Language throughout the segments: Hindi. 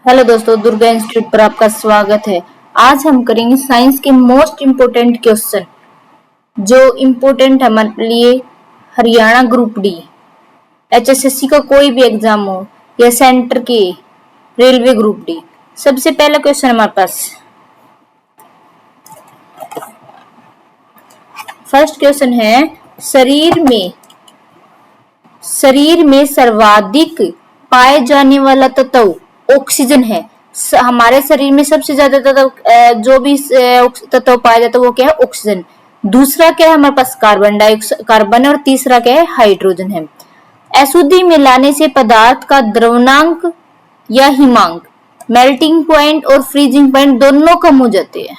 हेलो दोस्तों, दुर्गा इंस्टीट्यूट पर आपका स्वागत है। आज हम करेंगे साइंस के मोस्ट इम्पोर्टेंट क्वेश्चन जो इम्पोर्टेंट हमारे लिए हरियाणा ग्रुप डी, एचएसएससी का कोई भी एग्जाम हो या सेंटर के रेलवे ग्रुप डी। सबसे पहला क्वेश्चन हमारे पास फर्स्ट क्वेश्चन है, शरीर में सर्वाधिक पाए जाने वाला तत्व ऑक्सीजन है। हमारे शरीर में सबसे ज्यादा तत्व जो भी तत्व पाया जाता है वो क्या है? ऑक्सीजन। दूसरा क्या है हमारे पास? कार्बन है। और तीसरा क्या है? हाइड्रोजन है। अशुद्धि मिलाने से पदार्थ का द्रवनांक या हिमांक, मेल्टिंग पॉइंट और फ्रीजिंग पॉइंट दोनों कम हो जाते हैं।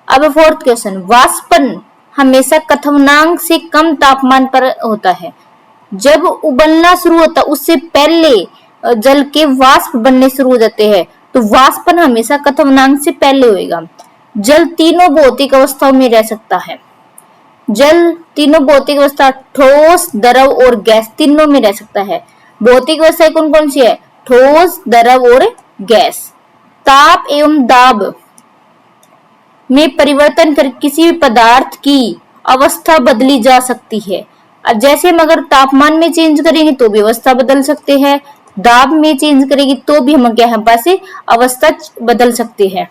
अब फोर्थ क्वेश्चन, वाष्पन हमेशा क्वथनांक से कम तापमान पर होता है। जब उबलना शुरू होता है उससे पहले जल के वाष्प बनने शुरू हो जाते हैं, तो वाष्पन हमेशा क्वथनांक से पहले होएगा। जल तीनों भौतिक अवस्थाओं में रह सकता है। जल तीनों भौतिक अवस्था, ठोस, द्रव और गैस, तीनों में रह सकता है। भौतिक अवस्था कौन कौन सी है? ठोस, द्रव और गैस। ताप एवं दाब में परिवर्तन कर किसी भी पदार्थ की अवस्था बदली जा सकती है। जैसे हम अगर तापमान में चेंज करेंगे तो भी अवस्था बदल सकते हैं, दाब में चेंज करेगी तो भी हम क्या है से अवस्था बदल सकते हैं।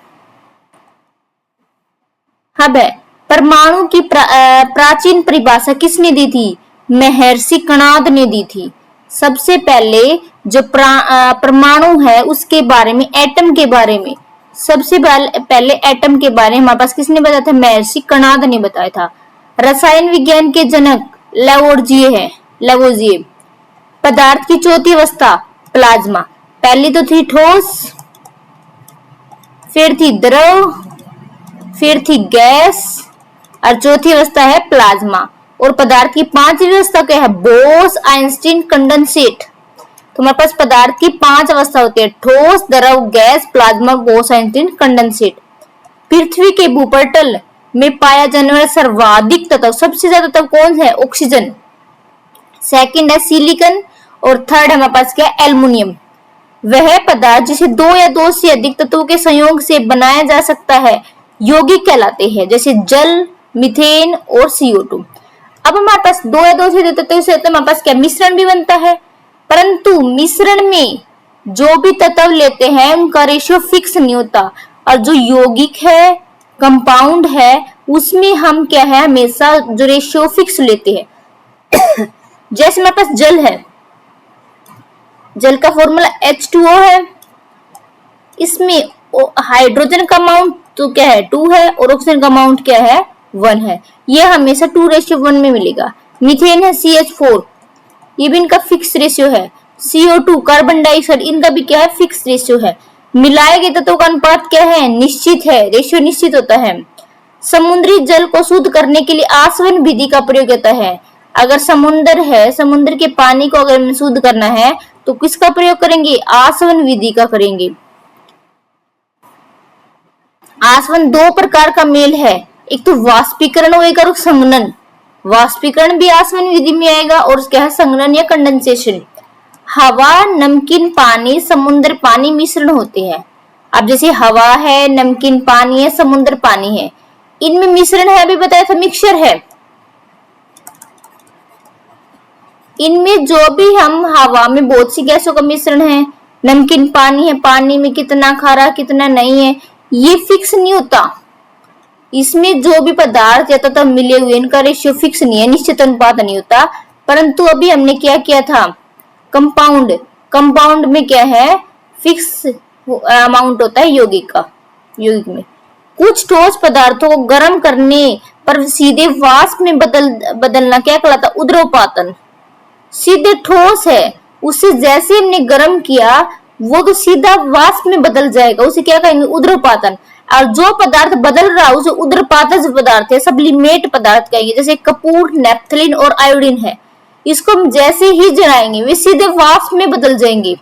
अब है परमाणु की प्राचीन परिभाषा किसने दी थी? महर्षि कणाद ने दी थी। सबसे पहले जो परमाणु है उसके बारे में, एटम के बारे में सबसे पहले एटम के बारे में हमारे पास किसने बताया था? महर्षि कणाद ने बताया था। रसायन विज्ञान के जनक लेवोजिए। पदार्थ की चौथी अवस्था प्लाज्मा। पहली तो थी ठोस, फिर थी द्रव, फिर थी गैस और चौथी अवस्था है प्लाज्मा। और पदार्थ की पांचवी अवस्था क्या है? Bose Einstein condensate. तो हमारे पास पदार्थ की 5 अवस्था होती है, ठोस, द्रव, gas, plasma, Bose Einstein condensate. पृथ्वी के भूपटल में पाया जाने वाला सर्वाधिक तत्व, सबसे ज्यादा तत्व कौन है? ऑक्सीजन। सेकंड है सिलिकॉन और थर्ड हमारे पास क्या है? एल्युमिनियम। वह पदार्थ जिसे 2 या 2 से अधिक तत्वों के संयोग से बनाया जा सकता है यौगिक कहलाते हैं, जैसे जल, मीथेन और CO2। अब हमारे पास 2 या 2 से अधिक तत्वों से हमारे पास क्या मिश्रण भी बनता है, परंतु मिश्रण में जो भी तत्व लेते हैं उनका रेशियो फिक्स नहीं होता। और जो यौगिक है, कंपाउंड है, उसमें हम क्या है हमेशा जो रेशियो फिक्स लेते हैं। जैसे हमारे पास जल है, जल का फॉर्मूला H2O है। इसमें हाइड्रोजन का अमाउंट तो क्या है? 2 है और ऑक्सीजन का अमाउंट क्या है? 1 है। ये हमेशा 2:1 में मिलेगा। मीथेन है CH4, ये भी इनका फिक्स रेशियो है। CO2 कार्बन डाइऑक्साइड, इनका भी क्या है? फिक्स रेशियो है। मिलाए गए तत्वों का अनुपात क्या है? निश्चित है, रेशियो निश्चित होता है। समुद्री जल को शुद्ध करने के लिए आसवन विधि का प्रयोग होता है। अगर समुद्र है, समुद्र के पानी को अगर शुद्ध करना है तो किसका प्रयोग करेंगे? आसवन विधि का करेंगे। आसवन 2 प्रकार का मेल है, एक तो वाष्पीकरण और संघनन। वाष्पीकरण भी आसवन विधि में आएगा और क्या है? संघनन या कंडेंसेशन। हवा, नमकीन पानी, समुद्र पानी मिश्रण होते हैं। अब जैसे हवा है, नमकीन पानी है, समुद्र पानी है, इनमें मिश्रण है, अभी बताया था मिक्सचर है। इनमें जो भी हम हवा में बहुत सी गैसों का मिश्रण है, नमकीन पानी है, पानी में कितना खारा कितना नहीं है, ये फिक्स नहीं होता। इसमें जो भी पदार्थ या तत्व मिले हुए इनका रेशियो फिक्स नहीं है, निश्चित अनुपात नहीं होता। परंतु अभी हमने क्या किया था? कंपाउंड में क्या है? फिक्स अमाउंट होता है यौगिक का। यौगिक में कुछ ठोस पदार्थों को गर्म करने पर सीधे वाष्प में बदलना क्या कहलाता? उद्रवपातन। सीधे ठोस है, उसे जैसे हमने गर्म किया वो तो सीधा वाष्प में बदल जाएगा, उसे क्या कहेंगे? उद्रवपातन। और जो पदार्थ बदल रहा है उसे उद्रपातज पदार्थ है, सब्लिमेट पदार्थ कहेंगे। जैसे कपूर, नेफ्थलीन और आयोडीन है, इसको हम जैसे ही जलाएंगे वे सीधे वाष्प में बदल जाएंगे।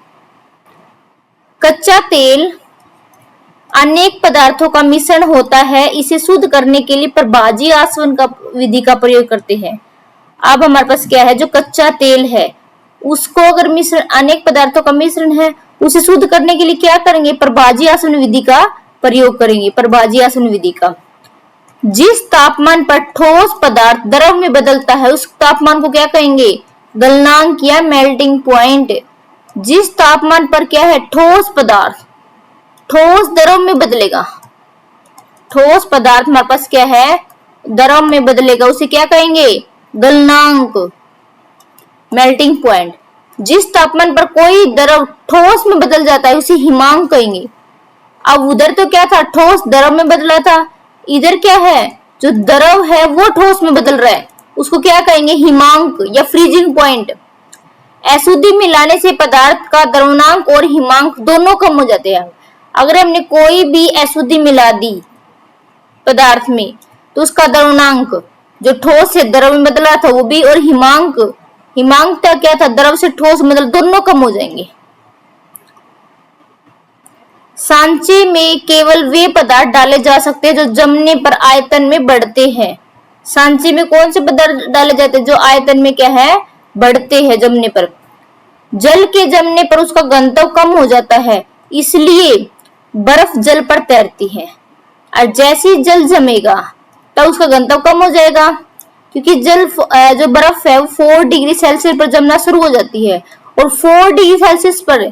कच्चा तेल अनेक पदार्थों का मिश्रण होता है, इसे शुद्ध करने के लिए प्रभाजी आसवन का विधि का प्रयोग करते हैं। अब हमारे पास क्या है? जो कच्चा तेल है उसको अगर मिश्रण, अनेक पदार्थों का मिश्रण है, उसे शुद्ध करने के लिए क्या करेंगे? प्रभाजी आसवन विधि का प्रयोग करेंगे, प्रभाजी आसवन विधि का। जिस तापमान पर ठोस पदार्थ द्रव में बदलता है उस तापमान को क्या कहेंगे? गलनांक या मेल्टिंग पॉइंट। जिस तापमान पर क्या है? ठोस पदार्थ ठोस द्रव में बदलेगा, ठोस पदार्थ हमारे पास क्या है? द्रव में बदलेगा, उसे क्या कहेंगे? गलनांक, मेल्टिंग पॉइंट। जिस तापमान पर कोई द्रव ठोस में बदल जाता है उसे हिमांक कहेंगे। अब उधर तो क्या था? ठोस द्रव में बदला था, इधर क्या है? जो द्रव है वो ठोस में बदल रहा है, उसको क्या कहेंगे? हिमांक या फ्रीजिंग पॉइंट। अशुद्धि मिलाने से पदार्थ का द्रवणांक और हिमांक दोनों कम हो जाते हैं। अगर हमने कोई भी अशुद्धि मिला दी पदार्थ में तो उसका द्रवणांक जो ठोस से द्रव में बदला था वो भी, और हिमांक क्या था? द्रव से ठोस में बदल, दोनों कम हो जाएंगे। सांचे में केवल वे पदार्थ डाले जा सकते हैं जो जमने पर आयतन में बढ़ते हैं। सांचे में कौन से पदार्थ डाले जाते हैं? जो आयतन में क्या है? बढ़ते हैं, जमने पर। जल के जमने पर उसका घनत्व कम हो जाता है, इसलिए बर्फ जल पर तैरती है। और जैसे ही जल जमेगा तब उसका घनत्व कम हो जाएगा, क्योंकि जल जो बर्फ है वो 4 डिग्री सेल्सियस पर जमना शुरू हो जाती है, और 4 डिग्री सेल्सियस पर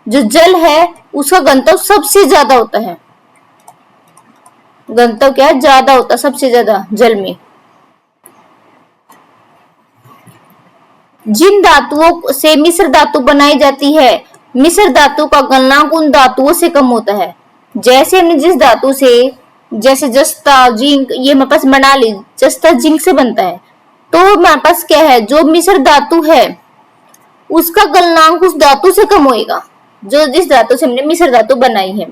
जो जल है उसका घनत्व सबसे ज्यादा होता है। घनत्व क्या ज्यादा होता है? सबसे ज्यादा जल में। जिन धातुओं से मिश्र धातु बनाई जाती है, मिश्र धातु का गलनांक उन धातुओं से कम होता है। जैसे हमने जिस धातु से, जैसे जस्ता, जिंक, ये हमारे पास बना ली, जस्ता जिंक से बनता है, तो हमारे पास क्या है? जो मिश्र धातु है उसका गलनांक उस धातु से कम होएगा जो जिस धातु से हमने मिश्र धातु बनाई है।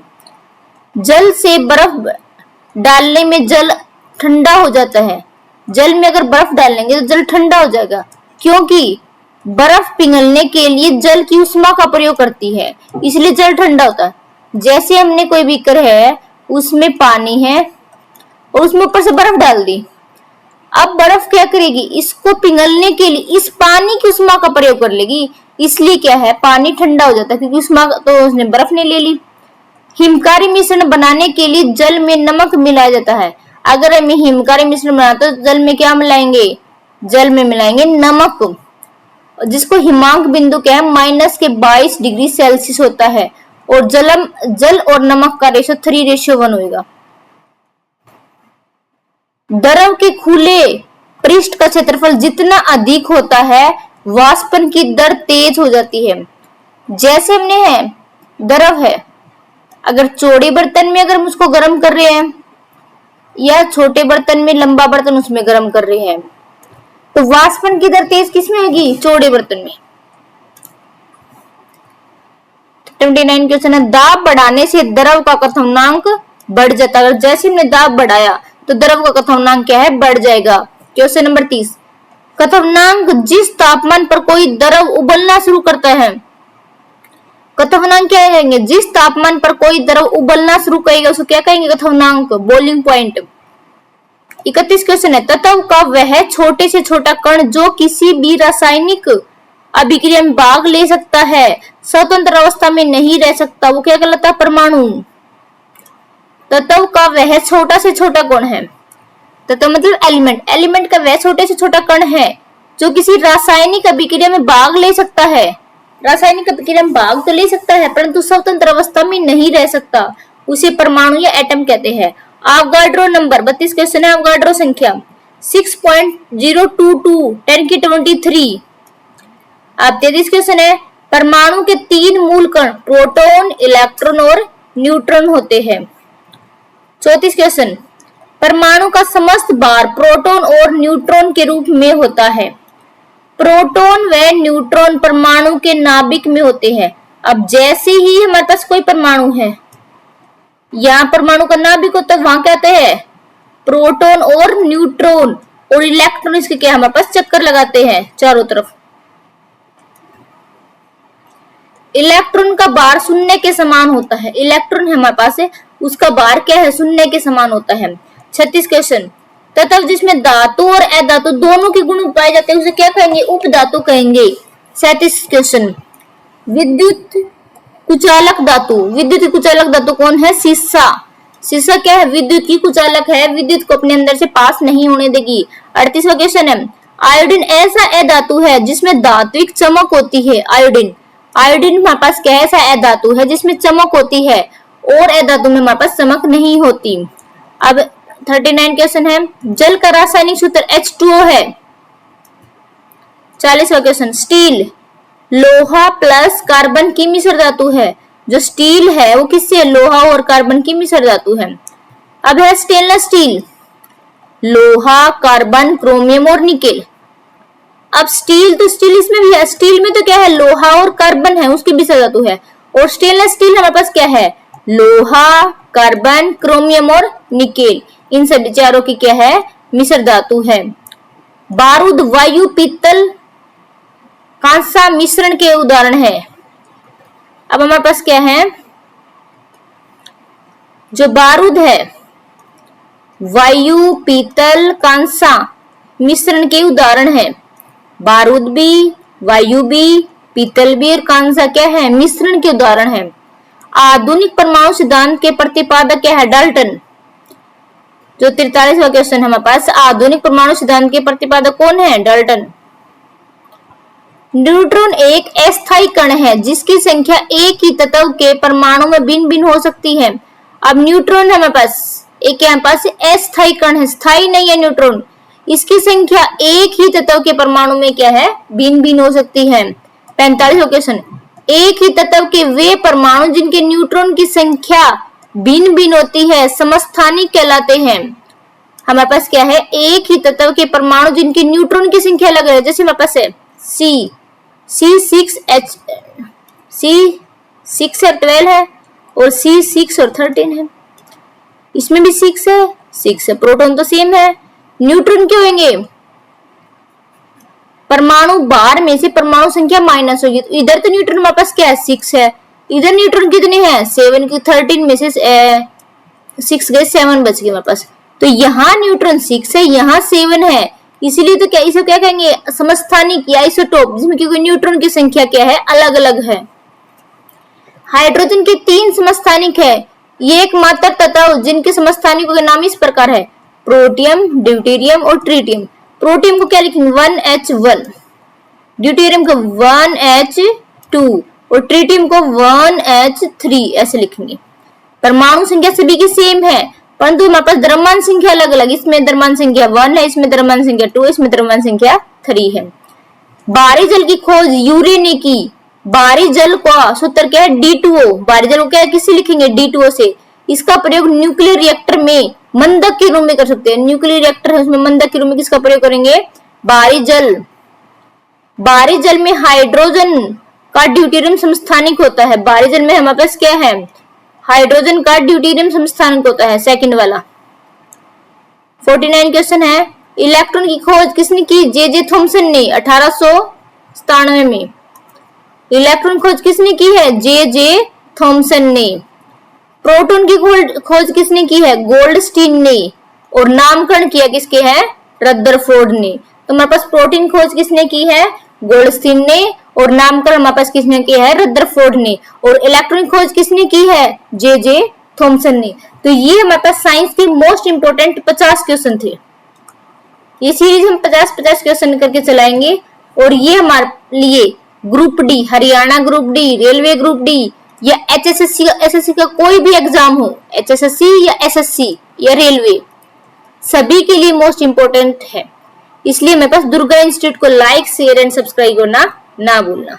जल से बर्फ डालने में जल ठंडा हो जाता है। जल में अगर बर्फ डालेंगे तो जल ठंडा हो जाएगा, क्योंकि बर्फ पिघलने के लिए जल की उष्मा का प्रयोग करती है, इसलिए जल ठंडा होता है। जैसे हमने कोई बीकर है, उसमें पानी है और उसमें ऊपर से बर्फ डाल दी, अब बर्फ क्या करेगी? इसको पिघलने के लिए इस पानी की उष्मा का प्रयोग कर लेगी, इसलिए क्या है? पानी ठंडा हो जाता है, क्योंकि उष्मा तो उसने बर्फ ने ले ली। हिमकारी मिश्रण बनाने के लिए जल में नमक मिलाया जाता है। अगर हमें हिमकारी मिश्रण बनाना तो जल में क्या मिलाएंगे? जल में मिलाएंगे नमक, जिसको हिमांक बिंदु क्या है? -22 डिग्री सेल्सियस होता है, और जल और नमक का रेशो 3:1 होगा। द्रव के खुले पृष्ठ का क्षेत्रफल जितना अधिक होता है वाष्पन की दर तेज हो जाती है। जैसे हमने है द्रव है, अगर चौड़े बर्तन में अगर हम उसको गर्म कर रहे हैं, या छोटे बर्तन में, लंबा बर्तन उसमें गर्म कर रहे हैं, तो वाष्पन की दर तेज किसमें होगी? चौड़े बर्तन में। 29 क्वेश्चन है, दाब बढ़ाने से द्रव का क्वथनांक बढ़ जाता है। अगर जैसे हमने दाब बढ़ाया तो द्रव का क्वथनांक क्या है? बढ़ जाएगा। क्वेश्चन नंबर 30, क्वथनांक जिस तापमान पर कोई द्रव उबलना शुरू करता है, क्वथनांक क्या कहेंगे? जिस तापमान पर कोई द्रव उबलना शुरू करेगा उसको क्या कहेंगे? क्वथनांक, बॉइलिंग पॉइंट। 31 क्वेश्चन है, तत्व का वह छोटे से छोटा कण जो किसी भी रासायनिक अभिक्रिया में भाग ले सकता है, स्वतंत्र अवस्था में नहीं रह सकता, वो क्या कहलाता है? परमाणु। तत्व का वह छोटा से छोटा कण है, तत्व मतलब एलिमेंट, एलिमेंट का वह छोटे से छोटा कण है जो किसी रासायनिक अभिक्रिया में भाग ले सकता है। रासायनिक अभिक्रिया में भाग तो ले सकता है परंतु स्वतंत्र अवस्था में नहीं रह सकता, उसे परमाणु या एटम कहते हैं। आवगाड्रो नंबर 32 क्वेश्चन है, आवगाड्रो संख्या 6.022 10 की 23। अब 33 क्वेश्चन है, परमाणु के 3 मूल कण प्रोटॉन, इलेक्ट्रॉन और न्यूट्रॉन होते हैं। 34 क्वेश्चन, परमाणु का समस्त भार प्रोटॉन और न्यूट्रॉन के रूप में होता है। प्रोटॉन व न्यूट्रॉन परमाणु के नाभिक में होते हैं। अब जैसे ही हमारे पास कोई परमाणु है, यहाँ परमाणु का नाभिक होता है, वहां क्या होता है? प्रोटॉन और न्यूट्रॉन, और इलेक्ट्रॉन इसके क्या हमारे पास चक्कर लगाते हैं चारों तरफ। इलेक्ट्रॉन का भार शून्य के समान होता है। इलेक्ट्रॉन है हमारे पास है, उसका भार क्या है? शून्य के समान होता है। 36 क्वेश्चन, तत्व जिसमें धातु और अधातु दोनों के गुण पाए जाते हैं उसे क्या कहेंगे? उपधातु कहेंगे। 37 क्वेश्चन, विद्युत कुचालक धातु, विद्युत की कुचालक धातु कौन है? सीसा। सीसा क्या है? विद्युत की कुचालक है, विद्युत को अपने अंदर से पास नहीं होने देगी। 38वां क्वेश्चन है, आयोडीन ऐसा अधातु है जिसमें धात्विक चमक होती है। आयोडीन, आयोडीन हमारे पास क्या है? ऐसा अधातु है जिसमें चमक होती है और अधातु में हमारे पास चमक नहीं होती। अब 39 क्वेश्चन है, जल का रासायनिक सूत्र H2O है। 40वां क्वेश्चन, स्टील लोहा प्लस कार्बन की मिश्र धातु है। जो स्टील है वो किससे? लोहा और कार्बन की मिश्र धातु है। अब है स्टेनलेस स्टील, लोहा, कार्बन, क्रोमियम और निकेल। अब स्टील तो स्टील इसमें भी है, स्टील में तो क्या है? लोहा और कार्बन है, उसकी मिश्र धातु है। और स्टेनलेस स्टील हमारे पास क्या है? लोहा, कार्बन, क्रोमियम और निकेल, इन सभी चारों की क्या है? मिश्र धातु है। बारूद, वायु, पीतल, कांसा मिश्रण के उदाहरण है। अब हमारे पास क्या है? जो बारूद है, वायु, पीतल, कांसा मिश्रण के उदाहरण है। बारूद भी, वायु भी, पीतल भी और कांसा क्या है? मिश्रण के उदाहरण है। आधुनिक परमाणु सिद्धांत के प्रतिपादक क्या है? डाल्टन। जो 43वां क्वेश्चन है हमारे पास, आधुनिक परमाणु सिद्धांत के प्रतिपादक कौन है? डाल्टन। न्यूट्रॉन एक अस्थायी कण है जिसकी संख्या एक ही तत्व के परमाणु में भिन्न भिन्न हो सकती है। अब न्यूट्रॉन हमारे पास एक यहाँ पास अस्थायी कण है, स्थायी नहीं है न्यूट्रॉन। इसकी संख्या एक ही तत्व के परमाणु में क्या है? भिन्न भिन्न हो सकती है। 45वां क्वेश्चन, एक ही तत्व के वे परमाणु जिनके न्यूट्रॉन की संख्या भिन्न भिन्न होती है समस्थानिक कहलाते हैं। हमारे पास क्या है? एक ही तत्व के परमाणु जिनकी न्यूट्रॉन की संख्या अलग है। जैसे हमारे पास है C6 है, 12 है, और C6 और 13 है। इसमें भी 6 है, प्रोटॉन तो सेम है। न्यूट्रॉन क्यों होंगे? परमाणु बाहर में से परमाणु संख्या माइनस होगी, तो इधर तो न्यूट्रॉन हमारे पास क्या है? 6 है। इधर न्यूट्रॉन कितने हैं? 7 की 13 में से 6 गए, 7 बच गए हमारे पास। तो यहाँ न्यूट्रॉन 6 है, यहाँ 7 है, इसीलिए तो क्या इसे क्या कहेंगे? समस्थानिक या आइसोटोप, जिसमें क्योंकि न्यूट्रॉन की संख्या क्या है? अलग अलग है। हाइड्रोजन के 3 समस्थानिक है। ये एकमात्र तत्व जिनके समस्थानिकों के नाम इस प्रकार है, प्रोटियम, ड्यूटेरियम और ट्रिटियम। प्रोटियम को क्या लिखेंगे? 1H1, ड्यूटेरियम को 1H2 और ट्रिटियम को 1H3 ऐसे लिखेंगे। परमाणु संख्या सभी की सेम है, परंतु हमारे पास द्रव्यमान संख्या अलग अलग। इसमें द्रव्यमान संख्या 1 है, इसमें द्रव्यमान संख्या 2, इसमें द्रव्यमान संख्या 3 है। बाहरी जल की खोज यूरे ने की। बाहरी जल का सूत्र क्या है? D2O। बाहरी जल को क्या किससे लिखेंगे? D2O से। इसका प्रयोग न्यूक्लियर रिएक्टर में मंदक के रूप में कर सकते हैं। न्यूक्लियर रिएक्टर है, उसमें मंदक के रूप में किसका प्रयोग करेंगे? बाहरी जल। बाहरी जल में हाइड्रोजन का ड्यूटेरियम समस्थानिक होता है। बाहरी जल में हमारे पास क्या है? हाइड्रोजन का ड्यूटेरियम समस्थानिक होता है, सेकंड वाला। 49 क्वेश्चन है, इलेक्ट्रॉन की खोज किसने की? जे थॉमसन ने 1897 में। इलेक्ट्रॉन खोज किसने की है? जे थॉमसन ने। प्रोटॉन की खोज किसने की है? गोल्डस्टीन ने। और नामकरण किया किसके है? रदरफोर्ड ने। तो हमारे पास प्रोटीन खोज किसने की है? गोल्डस्टीन ने। और नामकरण हमारे पास किसने किया है? रदरफोर्ड ने। और इलेक्ट्रॉन खोज किसने की है? जे थॉमसन ने। तो ये हमारे पास साइंस के मोस्ट इंपोर्टेंट 50 क्वेश्चन थे। ये सीरीज हम 50-50 क्वेश्चन करके चलाएंगे। और ये हमारे लिए group D, Haryana group D, railway group D या एसएससी का कोई भी एग्जाम हो, HSSC या SSC या रेलवे, सभी के लिए मोस्ट इंपोर्टेंट है। इसलिए मेरे पास दुर्गा इंस्टीट्यूट को लाइक, शेयर एंड सब्सक्राइब करना ना भूलना।